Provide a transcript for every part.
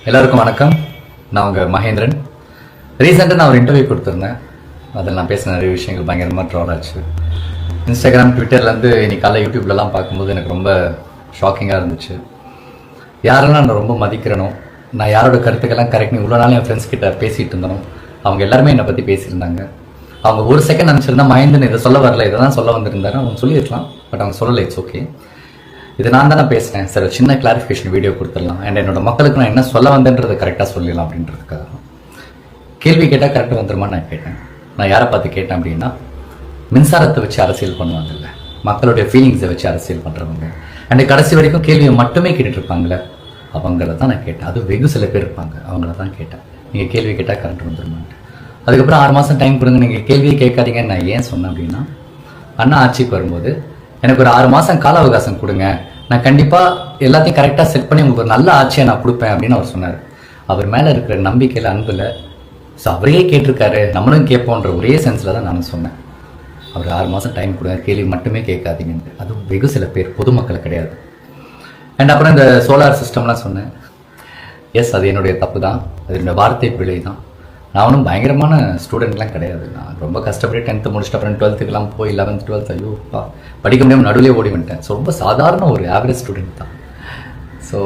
எல்லாருக்கும் வணக்கம். நான் உங்கள் மகேந்திரன். ரீசெண்டாக நான் ஒரு இன்டர்வியூ கொடுத்துருந்தேன். அதில் நான் பேசின நிறைய விஷயங்கள் பயங்கரமாக ட்ரால் ஆச்சு. இன்ஸ்டாகிராம், ட்விட்டர்லேருந்து இன்னைக்கு காலையில் யூடியூப்லலாம் பார்க்கும்போது எனக்கு ரொம்ப ஷாக்கிங்காக இருந்துச்சு. யாரெல்லாம் நான் ரொம்ப மதிக்கிறனோ, நான் யாரோட கருத்துக்கெல்லாம் கரெக்ட்னு இவ்வளோ நாள் என் ஃப்ரெண்ட்ஸ் கிட்ட பேசிகிட்டு இருந்தனோ, அவங்க எல்லாருமே என்னை பற்றி பேசியிருந்தாங்க. அவங்க ஒரு செகண்ட் நினச்சிருந்தா மகேந்திரன் இதை சொல்ல வரல, இதை தான் சொல்ல வந்திருந்தாரு அவங்க சொல்லியிருக்கலாம். பட் அவங்க சொல்லலை. It's okay. இது நான் தானே பேசுகிறேன் சார், சின்ன கிளாரிஃபிகேஷன் வீடியோ கொடுத்துடலாம். அண்ட் என்னோட மக்களுக்கு நான் என்ன சொல்ல வந்தேன்றதை கரெக்டாக சொல்லிடலாம் அப்படின்றதுக்காக. கேள்வி கேட்டால் கரெக்டாக வந்துருமான்னு நான் கேட்டேன். நான் யாரை பார்த்து கேட்டேன் அப்படின்னா, மின்சாரத்தை வச்சு அரசியல் பண்ணுவாங்கல்ல, மக்களுடைய ஃபீலிங்ஸை வச்சு அரசியல் பண்ணுறவங்க, அண்ட் கடைசி வரைக்கும் கேள்வியை மட்டுமே கேட்டுட்டு இருப்பாங்களே, அவங்கள தான் நான் கேட்டேன். அது வெகு சில பேர் இருப்பாங்க, அவங்கள தான் கேட்டேன். நீங்கள் கேள்வி கேட்டால் கரெக்ட் வந்துருமான்ட்டு. அதுக்கப்புறம் 6 மாதம் டைம் கொடுங்க, நீங்கள் கேள்வியை கேட்காதீங்கன்னு நான் ஏன் சொன்னேன் அப்படின்னா, அண்ணா ஆட்சிக்கு வரும்போது எனக்கு ஒரு 6 மாதம் கால அவகாசம் கொடுங்க, நான் கண்டிப்பாக எல்லாத்தையும் கரெக்டாக செட் பண்ணி உங்களுக்கு ஒரு நல்ல ஆட்சியை நான் கொடுப்பேன் அப்படின்னு அவர் சொன்னார். அவர் மேலே இருக்கிற நம்பிக்கையில், அன்பில், ஸோ அவரே கேட்டிருக்காரு, நம்மளும் கேட்போன்ற ஒரே சென்ஸில் தான் நான் சொன்னேன். அவர் 6 மாதம் டைம் கொடுங்க, கேள்வி மட்டுமே கேட்காதீங்கன்னு. அதுவும் வெகு சில பேர், பொதுமக்கள் கிடையாது. அண்ட் அப்புறம் இந்த சோலார் சிஸ்டம்லாம் சொன்னேன். எஸ், அது என்னுடைய தப்பு தான், அது என்னோடய வார்த்தை பிழை தான். நான் ஒன்றும் பயங்கரமான ஸ்டூடெண்ட்லாம் கிடையாது. நான் ரொம்ப கஷ்டப்பட்டு 10th முடிச்சுட்டு அப்புறம் 12th போய் 11th 12th ஐயோப்பா படிக்க முடியாமல் நடுவிலே ஓடி வந்துட்டேன். ஸோ ரொம்ப சாதாரண ஒரு ஆவரேஜ் ஸ்டூடெண்ட் தான். ஸோ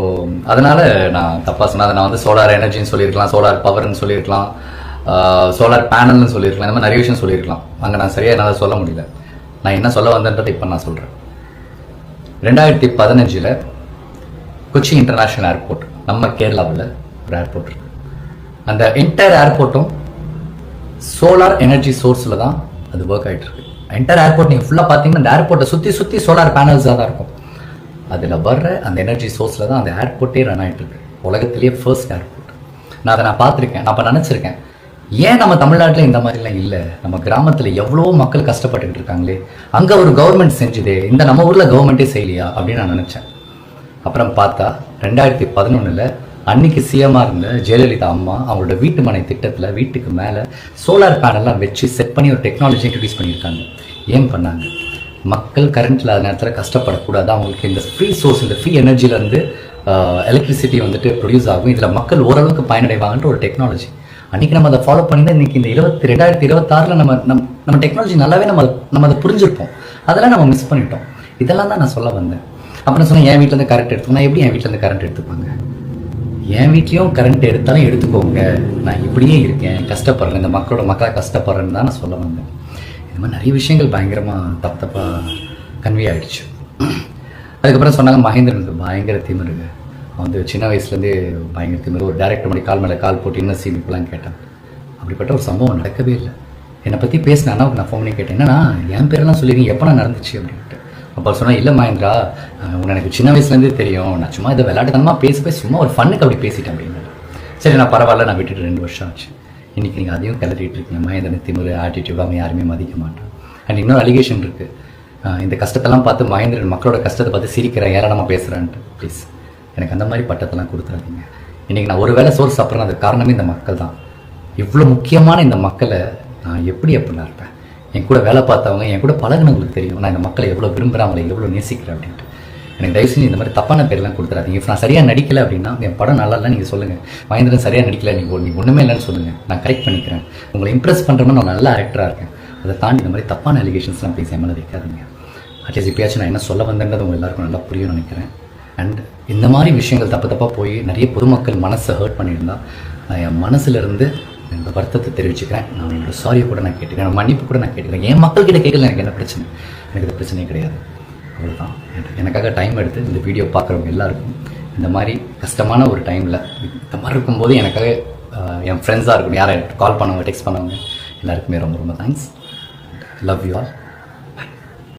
அதனால் நான் தப்பாக சொன்னேன். நான் வந்து சோலார் எனர்ஜின்னு சொல்லியிருக்கலாம், சோலார் பவர்னு சொல்லியிருக்கலாம், சோலார் பேனல்னு சொல்லியிருக்கலாம், இந்த மாதிரி நிறைய விஷயம் சொல்லியிருக்கலாம். அங்கே நான் சரியாக என்னால் சொல்ல முடியல. நான் என்ன சொல்ல வந்தேன்றதை இப்போ நான் சொல்கிறேன். 2015 கொச்சி இன்டர்நேஷ்னல் ஏர்போர்ட், நம்ம கேரளாவில் ஒரு ஏர்போர்ட் இருக்குது. அந்த என்டையர் ஏர்போர்ட்டும் சோலார் எனர்ஜி சோர்ஸில் தான் அது ஒர்க் ஆகிட்டு இருக்கு. என்டையர் ஏர்போர்ட் நீங்கள் ஃபுல்லாக பார்த்தீங்கன்னா அந்த ஏர்போர்ட்டை சுற்றி சோலார் பேனல்ஸாக தான் இருக்கும். அதில் வர்ற அந்த எனர்ஜி சோர்ஸில் தான் அந்த ஏர்போர்ட்டே ரன் ஆகிட்டு இருக்கு. உலகத்திலேயே ஃபர்ஸ்ட் ஏர்போர்ட். நான் அதை பார்த்துருக்கேன். நான் இப்போ நினச்சிருக்கேன், ஏன் நம்ம தமிழ்நாட்டில் இந்த மாதிரிலாம் இல்லை, நம்ம கிராமத்தில் எவ்வளோ மக்கள் கஷ்டப்பட்டுக்கிட்டு இருக்காங்களே, அங்கே ஒரு கவர்மெண்ட் செஞ்சுதே, இந்த நம்ம ஊரில் கவர்மெண்ட்டே செய்யலையா அப்படின்னு நான் நினச்சேன். அப்புறம் பார்த்தா 2011 அன்னைக்கு சிஎம்மாக இருந்த ஜெயலலிதா அம்மா அவங்களோட வீட்டு மனை திட்டத்தில் வீட்டுக்கு மேலே சோலார் பேனல்லாம் வச்சு செட் பண்ணி ஒரு டெக்னாலஜி இன்ட்ரடியூஸ் பண்ணியிருக்காங்க. ஏன் பண்ணாங்க? மக்கள் கரண்ட் இல்லாத நேரத்தில் கஷ்டப்படக்கூடாது, அவங்களுக்கு இந்த ஃப்ரீ சோர்ஸ், இந்த ஃப்ரீ எனர்ஜிலேருந்து எலக்ட்ரிசிட்டி வந்துட்டு ப்ரொடியூஸ் ஆகும், இதில் மக்கள் ஓரளவுக்கு பயனடைவாங்கன்ற ஒரு டெக்னாலஜி. அன்றைக்கி நம்ம அதை ஃபாலோ பண்ணி தான் இன்றைக்கி இந்த 2026 நம்ம டெக்னாலஜி நல்லாவே நம்ம அதை புரிஞ்சிருப்போம். அதெல்லாம் நம்ம மிஸ் பண்ணிட்டோம். இதெல்லாம் தான் நான் சொல்ல வந்தேன். அப்புறம் சொன்னேன், என் வீட்டிலேருந்து கரண்ட் எடுத்துக்கணும். எப்படி என் வீட்டிலேருந்து கரண்ட் எடுத்துப்பாங்க? என் வீட்லேயும் கரண்ட் எடுத்தாலும் எடுத்துக்கோங்க, நான் இப்படியே இருக்கேன், கஷ்டப்படுறேன், இந்த மக்களாக கஷ்டப்படுறேன்னு தான் நான் சொல்ல வந்தேன். இந்த மாதிரி நிறைய விஷயங்கள் பயங்கரமாக தப்பாக கன்வே ஆகிடுச்சு. அதுக்கப்புறம் சொன்னாங்க, மகேந்திரனுக்கு பயங்கர திமிருங்க, அவன் வந்து சின்ன வயசுலேருந்தே பயங்கர திமிரு, ஒரு டேரக்டர் மாதிரி கால் மேலே கால் போட்டு இன்னும் சீனிப்பெல்லாம் கேட்டான். அப்படிப்பட்ட ஒரு சம்பவம் நடக்கவே இல்லை. என்னை பற்றி பேசினான்னா நான் ஃபோன் பண்ணி கேட்டேன், என்னன்னா என் பேரெல்லாம் சொல்லிடுங்க, எப்போ நான் நடந்துச்சு அப்படின்ட்டு. அப்போ சொன்னால், இல்லை மகேந்திரா, உன்னை எனக்கு சின்ன வயசுலேருந்தே தெரியும், நான் சும்மா இதை விளையாட்டுத்தனமாக பேசி சும்மா ஒரு ஃபன்னுக்கு அப்படி பேசிட்டேன் அப்படின்னு. சரி, நான் பரவாயில்ல, நான் விட்டுட்டு 2 வருஷம் ஆச்சு. இன்றைக்கி நீங்கள் அதையும் கிளறிட்டு இருக்கீங்க. மகேந்திரன் திமிரு, ஆட்டிடியூட், அவன் யாருமே மதிக்க மாட்டான். அண்ட் இன்னொரு அலிகேஷன் இருக்குது, இந்த கஷ்டத்தெல்லாம் பார்த்து மகேந்திரன் மக்களோட கஷ்டத்தை பார்த்து சிரிக்கிறேன், ஏராளமாக பேசுகிறேன்ட்டு. ப்ளீஸ் எனக்கு அந்த மாதிரி பட்டத்தெல்லாம் கொடுத்துறாதீங்க. இன்றைக்கி நான் ஒரு வேளை சோறு சாப்பிட்றேன், அதுக்கு காரணமே இந்த மக்கள் தான். இவ்வளோ முக்கியமான இந்த மக்களை நான் எப்படிலாம் இருப்பேன்? என் கூட வேலை பார்த்தவங்க, என் கூட பழகினவங்களுக்கு தெரியும் நான் இந்த மக்களை எவ்வளோ விரும்புகிறேன், அவங்களை எவ்வளோ நேசிக்கிறேன் அப்படின்ட்டு. எனக்கு தயவு செஞ்சு இந்த மாதிரி தப்பான பேர்லாம் கொடுத்துறாதீங்க. இப்போ நான் சரியாக நடிக்கலை அப்படின்னா, என் படம் நல்லா இல்லை நீங்கள் சொல்லுங்கள், மகேந்திரன் சரியாக நடிக்கலை, நீங்கள் ஒன்றுமே இல்லைன்னு சொல்லுங்கள், நான் கரெக்ட் பண்ணிக்கிறேன். உங்களை இம்ப்ரெஸ் பண்ணுறோம்னா நான் நல்ல ஆக்டராக இருக்கேன். அதை தாண்டி இந்த மாதிரி தப்பான அலிகேஷன்ஸ்லாம் ப்ளீஸ் என் மேலே வைக்காதீங்க. அட்லீஸ்ட் இப்போயாச்சும் நான் என்ன சொல்ல வந்தேன்றது உங்கள் எல்லாருக்கும் நல்லா புரியும் நினைக்கிறேன். அண்ட் இந்த மாதிரி விஷயங்கள் தப்பாக போய் நிறைய பொதுமக்கள் மனசை ஹர்ட் பண்ணியிருந்தால் நான் என் மனசுலேருந்து என்னோட வருத்தத்தை தெரிவிச்சுக்கிறேன். நான் என்னோட சாரியை கூட நான் கேட்டுக்கிறேன், மன்னிப்பு கூட நான் கேட்டுக்கிறேன். என் மக்கள்கிட்ட கேட்கல, எனக்கு என்ன பிரச்சனை? எனக்கு இது பிரச்சனையே கிடையாது. அவ்வளோதான். எனக்காக டைம் எடுத்து இந்த வீடியோ பார்க்குறவங்க எல்லாருக்கும், இந்த மாதிரி கஷ்டமான ஒரு டைமில் இந்த மாதிரி இருக்கும்போது எனக்காக என் ஃப்ரெண்ட்ஸாக இருக்கணும், யாரை கால் பண்ணவங்க, டெக்ஸ்ட் பண்ணவங்க எல்லாருக்குமே ரொம்ப ரொம்ப தேங்க்ஸ். Love you all.